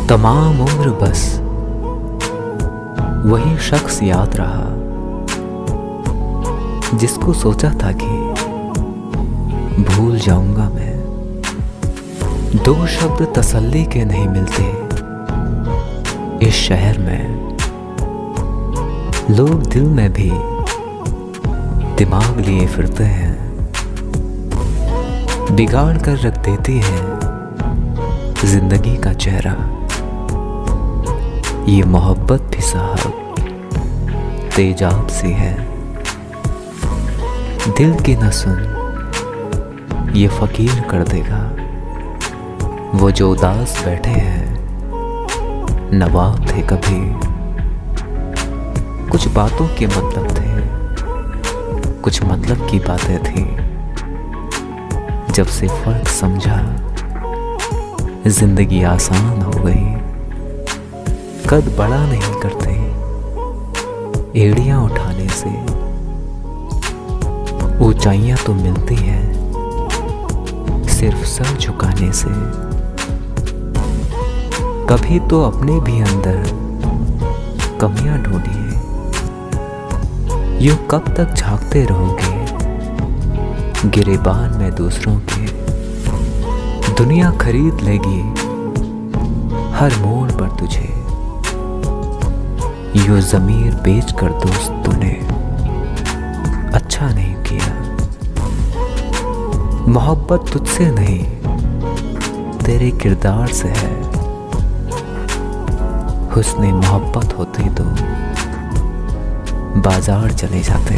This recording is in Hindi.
तमाम उम्र बस वही शख्स याद रहा जिसको सोचा था कि भूल जाऊंगा मैं। दो शब्द तसल्ली के नहीं मिलते इस शहर में। लोग दिल में भी दिमाग लिए फिरते हैं, बिगाड़ कर रख देती है जिंदगी का चेहरा। ये मोहब्बत भी साहब तेजाब सी है, दिल की न सुन ये फकीर कर देगा। वो जो उदास बैठे हैं नवाब थे कभी, कुछ बातों के मतलब थे, कुछ मतलब की बातें थी। जब से फर्क समझा जिंदगी आसान हो गई। कद बड़ा नहीं करते एड़ियां उठाने से, ऊंचाइयां तो मिलती हैं सिर्फ सर झुकाने से। कभी तो अपने भी अंदर कमियां ढूंढिए, यूं कब तक झांकते रहोगे गिरेबान में दूसरों के। दुनिया खरीद लेगी हर मोड़ पर तुझे, यूं ज़मीर बेच कर दोस्त तूने अच्छा नहीं किया। मोहब्बत तुझसे नहीं तेरे किरदार से है। हुस्ने मोहब्बत होती तो बाजार चले जाते।